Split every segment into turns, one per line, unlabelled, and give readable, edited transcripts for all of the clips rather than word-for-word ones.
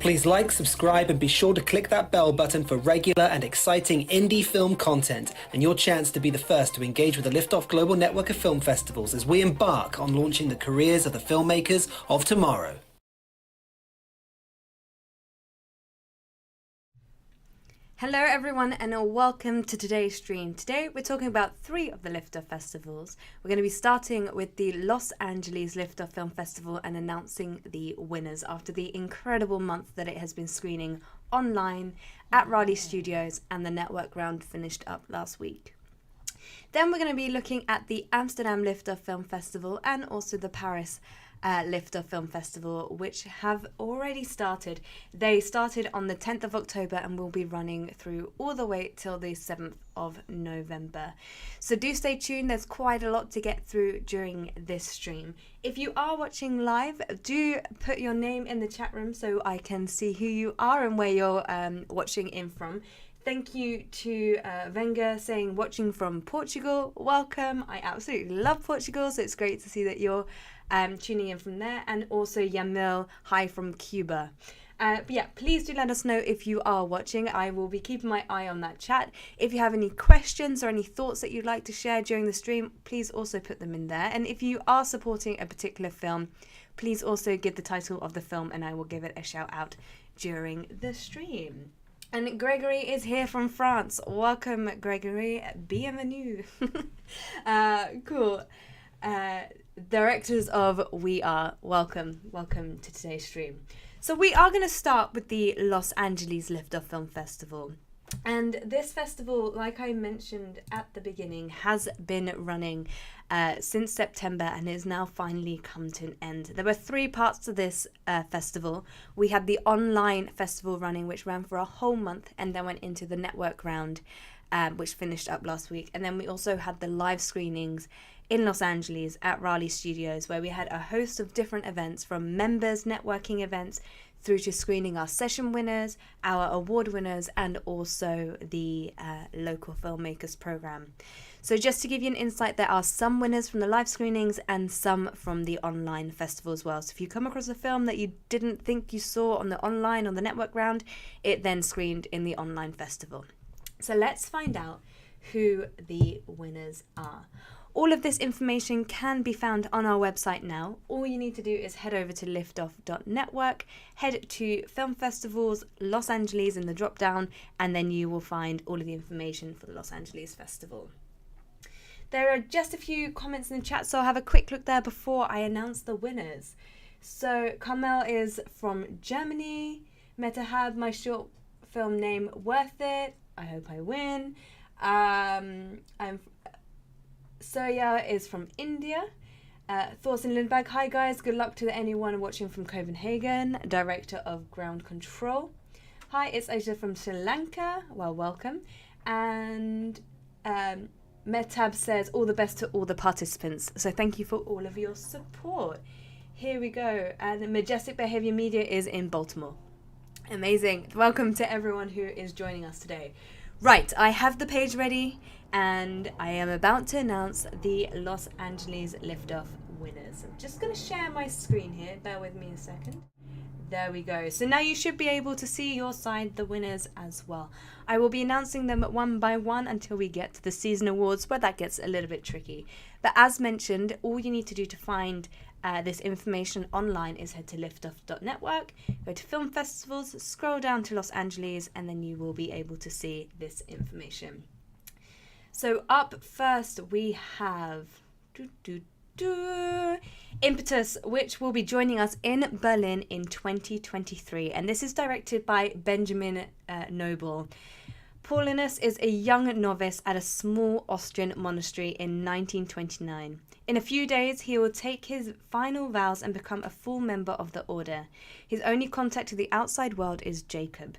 Please like, subscribe, and be sure to click that bell button for regular and exciting indie film content and your chance to be the first to engage with the Liftoff Global Network of Film Festivals as we embark on launching the careers of the filmmakers of tomorrow.
Hello everyone and welcome to today's stream. Today we're talking about 3 of the Liftoff festivals. We're going to be starting with the Los Angeles Liftoff Film Festival and announcing the winners after the incredible month that it has been screening online at Raleigh Studios, and the network round finished up last week. Then we're going to be looking at the Amsterdam Liftoff Film Festival and also the Paris Liftoff Film Festival, which have already started. They started on the 10th of October and will be running through all the way till the 7th of November. So do stay tuned, there's quite a lot to get through during this stream. If you are watching live, do put your name in the chat room so I can see who you are and where you're watching in from. Thank you to Venga saying watching from Portugal. Welcome. I absolutely love Portugal, so it's great to see that you're tuning in from there. And also Yamil, hi from Cuba. But yeah, please do let us know if you are watching. I will be keeping my eye on that chat. If you have any questions or any thoughts that you'd like to share during the stream, please also put them in there. And if you are supporting a particular film, please also give the title of the film and I will give it a shout out during the stream. And Gregory is here from France. Welcome, Gregory. Bienvenue. Cool. Directors of We Are, welcome to today's stream. So we are going to start with the Los Angeles Liftoff Film Festival. And this festival, like I mentioned at the beginning, has been running since September and is now finally come to an end. There were 3 parts to this festival. We had the online festival running, which ran for a whole month and then went into the network round, which finished up last week. And then we also had the live screenings in Los Angeles at Raleigh Studios, where we had a host of different events, from members networking events through to screening our session winners, our award winners, and also the local filmmakers program. So just to give you an insight, there are some winners from the live screenings and some from the online festival as well. So if you come across a film that you didn't think you saw on the online or the network round, it then screened in the online festival. So let's find out who the winners are. All of this information can be found on our website now. All you need to do is head over to liftoff.network, head to Film Festivals, Los Angeles in the drop down, and then you will find all of the information for the Los Angeles Festival. There are just a few comments in the chat, so I'll have a quick look there before I announce the winners. So Carmel is from Germany. Metahab, my short film name, worth it. I hope I win. Soya is from India. Thorsten Lindberg, hi guys, good luck to anyone watching from Copenhagen, director of Ground Control. Hi, it's Aisha from Sri Lanka, well, welcome. And Metab says all the best to all the participants, so thank you for all of your support. Here we go, and Majestic Behavior Media is in Baltimore. Amazing, welcome to everyone who is joining us today. Right, I have the page ready, and I am about to announce the Los Angeles Liftoff winners. I'm just going to share my screen here. Bear with me a second. There we go. So now you should be able to see your side, the winners as well. I will be announcing them one by one until we get to the season awards, where that gets a little bit tricky. But as mentioned, all you need to do to find this information online is head to liftoff.network, go to film festivals, scroll down to Los Angeles, and then you will be able to see this information. So up first we have Impetus, which will be joining us in Berlin in 2023, and this is directed by Benjamin Noble. Paulinus is a young novice at a small Austrian monastery in 1929. In a few days, he will take his final vows and become a full member of the order. His only contact to the outside world is Jacob,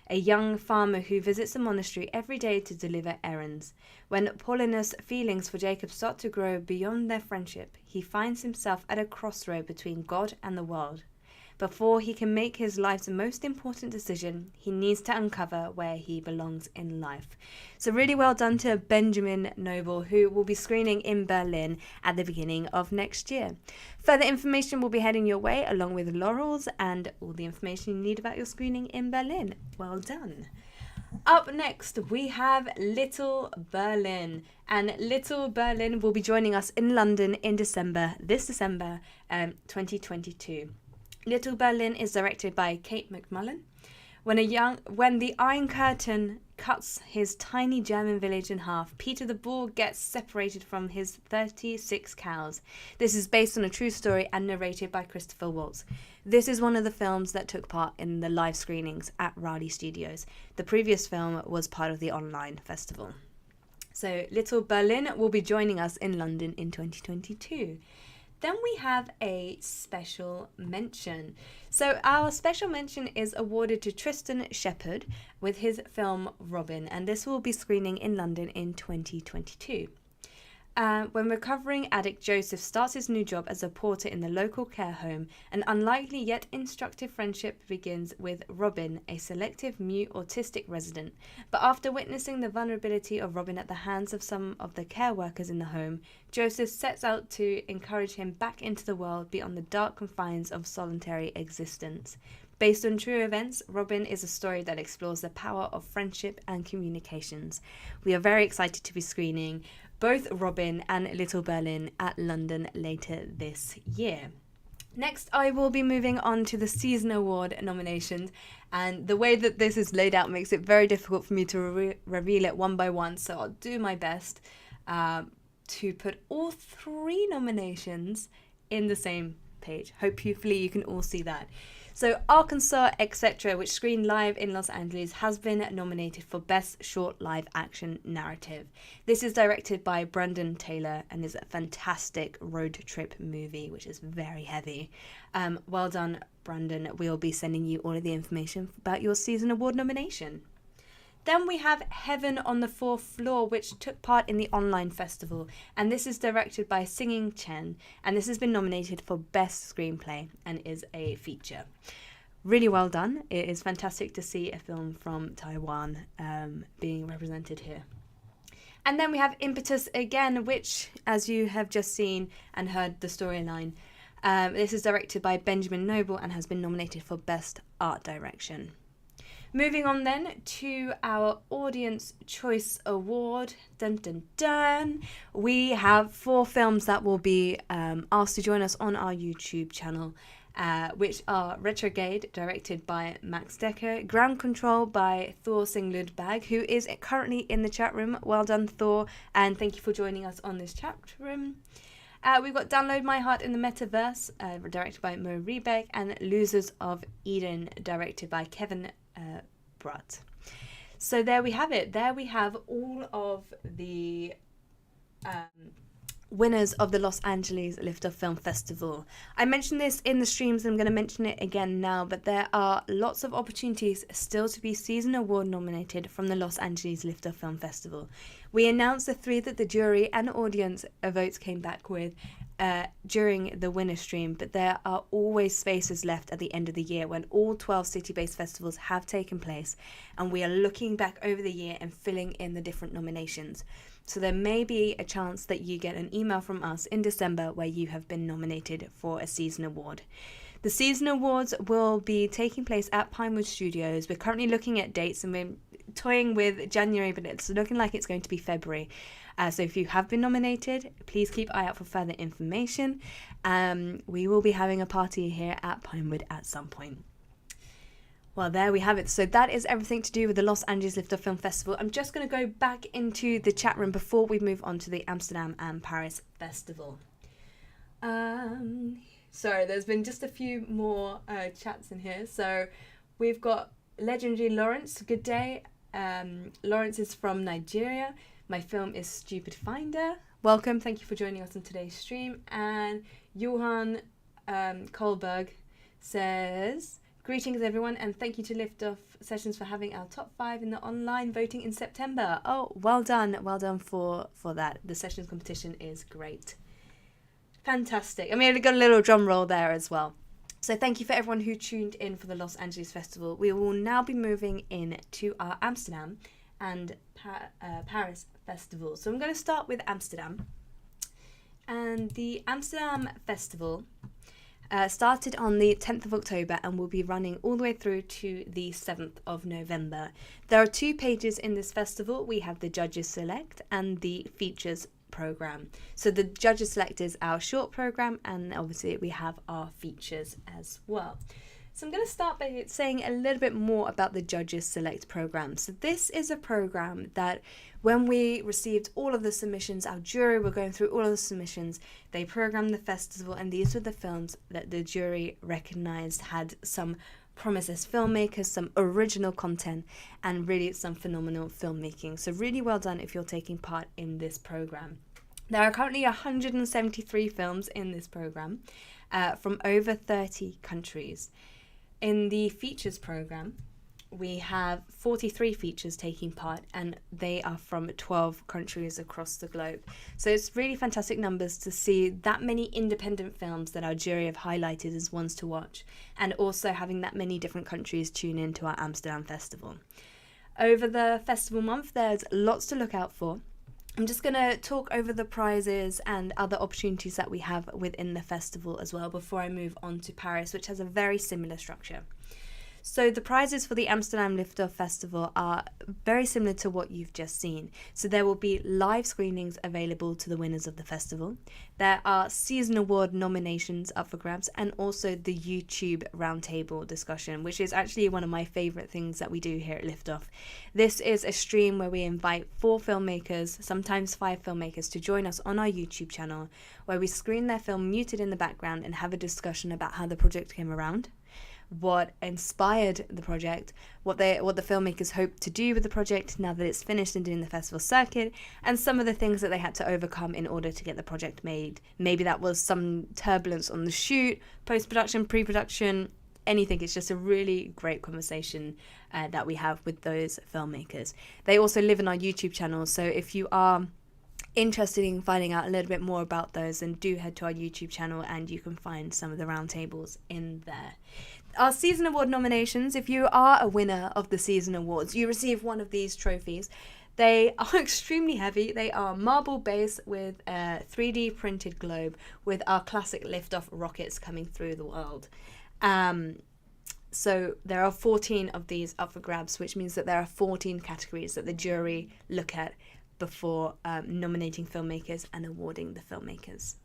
a young farmer who visits the monastery every day to deliver errands. When Paulinus' feelings for Jacob start to grow beyond their friendship, he finds himself at a crossroad between God and the world. Before he can make his life's most important decision, he needs to uncover where he belongs in life. So really well done to Benjamin Noble, who will be screening in Berlin at the beginning of next year. Further information will be heading your way, along with laurels and all the information you need about your screening in Berlin. Well done. Up next, we have Little Berlin. And Little Berlin will be joining us in London in this December 2022. Little Berlin is directed by Kate McMullen. When the Iron Curtain cuts his tiny German village in half, Peter the Bull gets separated from his 36 cows. This is based on a true story and narrated by Christopher Waltz. This is one of the films that took part in the live screenings at Raleigh Studios. The previous film was part of the online festival. So Little Berlin will be joining us in London in 2022. Then we have a special mention. So our special mention is awarded to Tristan Shepherd with his film Robin, and this will be screening in London in 2022. When recovering addict Joseph starts his new job as a porter in the local care home, an unlikely yet instructive friendship begins with Robin, a selective mute autistic resident. But after witnessing the vulnerability of Robin at the hands of some of the care workers in the home, Joseph sets out to encourage him back into the world beyond the dark confines of solitary existence. Based on true events, Robin is a story that explores the power of friendship and communications. We are very excited to be screening both Robin and Little Berlin at London later this year. Next, I will be moving on to the Season Award nominations, and the way that this is laid out makes it very difficult for me to reveal it one by one, so I'll do my best to put all 3 nominations in the same page. Hopefully you can all see that. So Arkansas, etc., which screened live in Los Angeles, has been nominated for Best Short Live Action Narrative. This is directed by Brandon Taylor and is a fantastic road trip movie, which is very heavy. Well done, Brandon. We'll be sending you all of the information about your Season Award nomination. Then we have Heaven on the Fourth Floor, which took part in the online festival, and this is directed by Singing Chen, and this has been nominated for Best Screenplay and is a feature. Really well done. It is fantastic to see a film from Taiwan being represented here. And then we have Impetus again, which, as you have just seen and heard the storyline, this is directed by Benjamin Noble and has been nominated for Best Art Direction. Moving on then to our Audience Choice Award. Dun dun dun. We have 4 films that will be asked to join us on our YouTube channel, which are Retrograde, directed by Max Decker, Ground Control by Thor Singludbag, who is currently in the chat room. Well done, Thor, and thank you for joining us on this chat room. We've got Download My Heart in the Metaverse, directed by Mo Rebeck, and Losers of Eden, directed by Kevin Brutt. So there we have it. There we have all of the winners of the Los Angeles Liftoff Film Festival. I mentioned this in the streams, I'm going to mention it again now, but there are lots of opportunities still to be Season Award nominated from the Los Angeles Liftoff Film Festival. We announced the 3 that the jury and audience votes came back with during the winner stream, but there are always spaces left at the end of the year when all 12 city-based festivals have taken place, and we are looking back over the year and filling in the different nominations. So there may be a chance that you get an email from us in December where you have been nominated for a Season Award. The Season Awards will be taking place at Pinewood Studios. We're currently looking at dates and we're toying with January, but it's looking like it's going to be February. So if you have been nominated, please keep an eye out for further information. We will be having a party here at Pinewood at some point. Well, there we have it. So that is everything to do with the Los Angeles Liftoff Film Festival. I'm just going to go back into the chat room before we move on to the Amsterdam and Paris Festival. Sorry, there's been just a few more chats in here. So we've got legendary Lawrence. Good day. Lawrence is from Nigeria. My film is Stupid Finder. Welcome. Thank you for joining us on today's stream. And Johan Kohlberg says, greetings everyone, and thank you to Liftoff Sessions for having our top 5 in the online voting in September. Oh, well done for that. The sessions competition is great. Fantastic. I mean, I got a little drum roll there as well. So thank you for everyone who tuned in for the Los Angeles Festival. We will now be moving in to our Amsterdam and Paris Festival. So I'm going to start with Amsterdam. And the Amsterdam Festival started on the 10th of October and will be running all the way through to the 7th of November. There are 2 pages in this festival. We have the Judges Select and the Features program. So the Judges Select is our short program, and obviously we have our features as well. So I'm going to start by saying a little bit more about the Judges Select program. So this is a program that when we received all of the submissions, our jury were going through all of the submissions, they programmed the festival, and these were the films that the jury recognized had some promise as filmmakers, some original content, and really some phenomenal filmmaking. So really well done if you're taking part in this program. There are currently 173 films in this program from over 30 countries. In the features program, we have 43 features taking part, and they are from 12 countries across the globe. So it's really fantastic numbers to see that many independent films that our jury have highlighted as ones to watch, and also having that many different countries tune into our Amsterdam Festival. Over the festival month, there's lots to look out for. I'm just going to talk over the prizes and other opportunities that we have within the festival as well before I move on to Paris, which has a very similar structure. So the prizes for the Amsterdam Liftoff Festival are very similar to what you've just seen. So there will be live screenings available to the winners of the festival. There are season award nominations up for grabs, and also the YouTube roundtable discussion, which is actually one of my favourite things that we do here at Liftoff. This is a stream where we invite 4 filmmakers, sometimes 5 filmmakers, to join us on our YouTube channel, where we screen their film muted in the background and have a discussion about how the project came around, what inspired the project, what the filmmakers hope to do with the project now that it's finished and doing the festival circuit, and some of the things that they had to overcome in order to get the project made. Maybe that was some turbulence on the shoot, post-production, pre-production, anything. It's just a really great conversation that we have with those filmmakers. They also live in our YouTube channel, so if you are interested in finding out a little bit more about those, then do head to our YouTube channel and you can find some of the roundtables in there. Our season award nominations, if you are a winner of the season awards, you receive one of these trophies. They are extremely heavy. They are marble base with a 3D printed globe with our classic liftoff rockets coming through the world. So there are 14 of these up for grabs, which means that there are 14 categories that the jury look at before nominating filmmakers and awarding the filmmakers.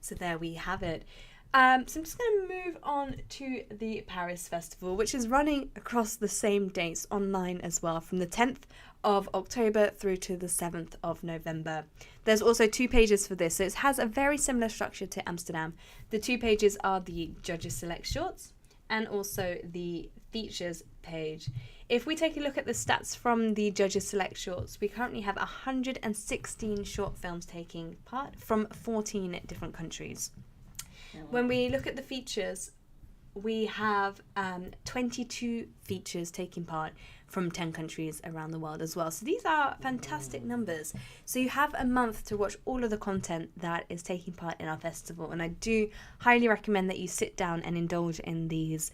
So there we have it. So I'm just going to move on to the Paris Festival, which is running across the same dates online as well, from the 10th of October through to the 7th of November. There's also 2 pages for this, so it has a very similar structure to Amsterdam. The 2 pages are the Judges Select Shorts and also the Features page. If we take a look at the stats from the Judges Select Shorts, we currently have 116 short films taking part from 14 different countries. When we look at the features, we have 22 features taking part from 10 countries around the world as well. So these are fantastic numbers. So you have a month to watch all of the content that is taking part in our festival. And I do highly recommend that you sit down and indulge in these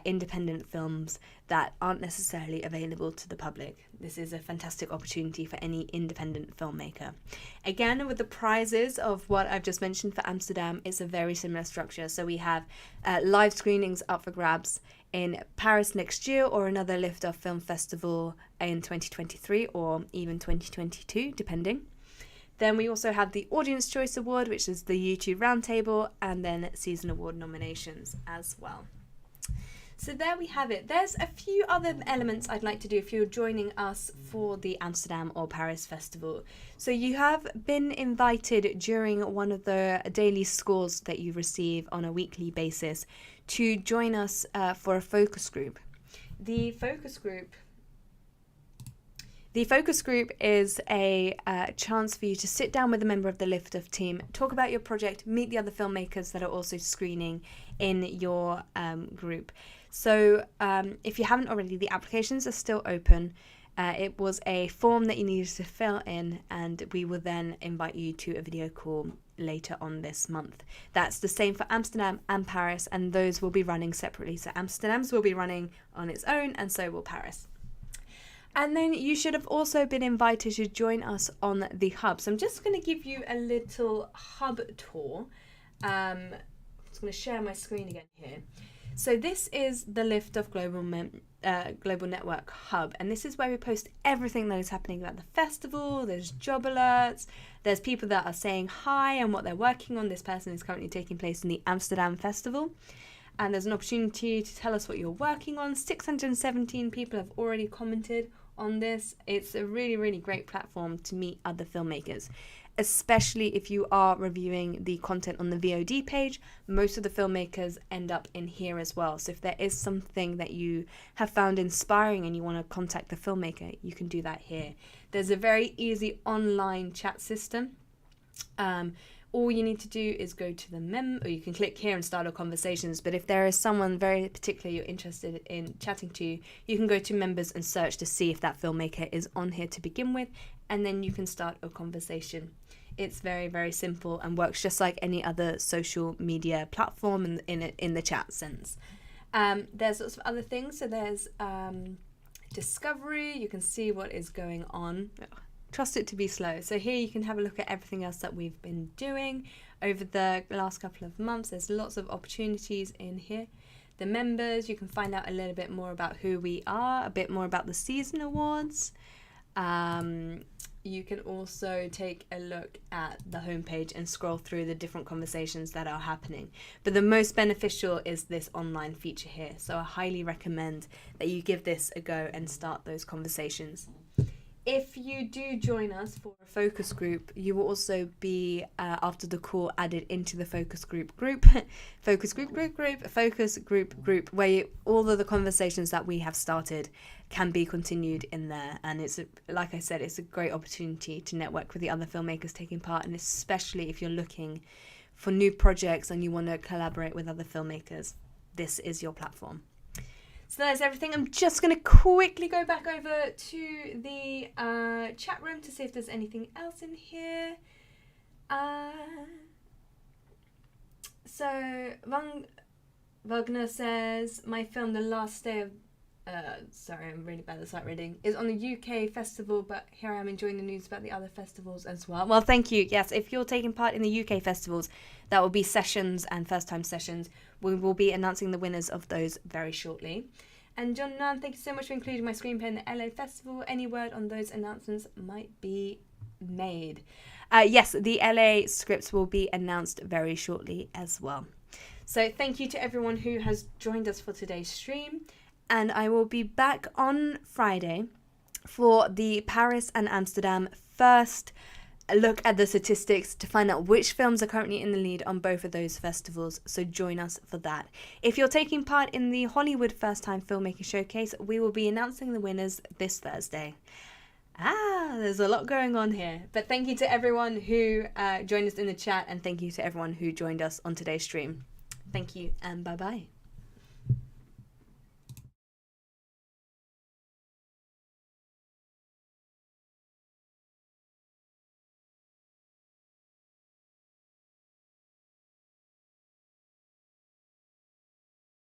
independent films that aren't necessarily available to the public. This is a fantastic opportunity for any independent filmmaker. Again, with the prizes of what I've just mentioned for Amsterdam, it's a very similar structure. So we have live screenings up for grabs in Paris next year, or another Liftoff Film Festival in 2023 or even 2022, depending. Then we also have the Audience Choice Award, which is the YouTube Roundtable, and then Season Award nominations as well. So there we have it. There's a few other elements I'd like to do if you're joining us for the Amsterdam or Paris Festival. So you have been invited during one of the daily scores that you receive on a weekly basis to join us for a focus group. The focus group is a chance for you to sit down with a member of the Liftoff team, talk about your project, meet the other filmmakers that are also screening in your group. So if you haven't already, the applications are still open. It was a form that you needed to fill in, and we will then invite you to a video call later on this month. That's the same for Amsterdam and Paris, and those will be running separately. So Amsterdam's will be running on its own, and so will Paris. And then you should have also been invited to join us on the hub. So I'm just going to give you a little hub tour. I'm just going to share my screen again here. So this is the Lift Off Global Network Hub, and this is where we post everything that is happening at the festival. There's job alerts, there's people that are saying hi and what they're working on. This person is currently taking place in the Amsterdam Festival, and there's an opportunity to tell us what you're working on. 617 people have already commented on this. It's a really, really great platform to meet other filmmakers, especially if you are reviewing the content on the VOD page. Most of the filmmakers end up in here as well. So if there is something that you have found inspiring and you want to contact the filmmaker, you can do that here. There's a very easy online chat system. All you need to do is go to the or you can click here and start our conversations. But if there is someone very particular you're interested in chatting to, you can go to members and search to see if that filmmaker is on here to begin with, and then you can start a conversation. It's very, very simple and works just like any other social media platform in the chat sense. There's lots of other things. So there's discovery. You can see what is going on. Trust it to be slow. So here you can have a look at everything else that we've been doing over the last couple of months. There's lots of opportunities in here. The members, you can find out a little bit more about who we are, a bit more about the season awards. You can also take a look at the homepage and scroll through the different conversations that are happening. But the most beneficial is this online feature here. So I highly recommend that you give this a go and start those conversations. If you do join us for a focus group, you will also be, after the call, added into the focus group, where all of the conversations that we have started can be continued in there. And it's, like I said, it's a great opportunity to network with the other filmmakers taking part, and especially if you're looking for new projects and you want to collaborate with other filmmakers, this is your platform. So that's everything. I'm just going to quickly go back over to the chat room to see if there's anything else in here. So Wagner says, my film, The Last Day of... sorry, I'm really bad at sight reading. Is on the UK festival, but here I am enjoying the news about the other festivals as well. Well, thank you. Yes, if you're taking part in the UK festivals, that will be sessions and first-time sessions. We will be announcing the winners of those very shortly. And John Nunn, thank you so much for including my screenplay in the LA Festival. Any word on those announcements might be made? Yes, the LA scripts will be announced very shortly as well. So thank you to everyone who has joined us for today's stream. And I will be back on Friday for the Paris and Amsterdam first look at the statistics to find out which films are currently in the lead on both of those festivals. So join us for that. If you're taking part in the Hollywood First Time Filmmaker Showcase, we will be announcing the winners this Thursday. There's a lot going on here. But thank you to everyone who joined us in the chat, and thank you to everyone who joined us on today's stream. Thank you and bye-bye.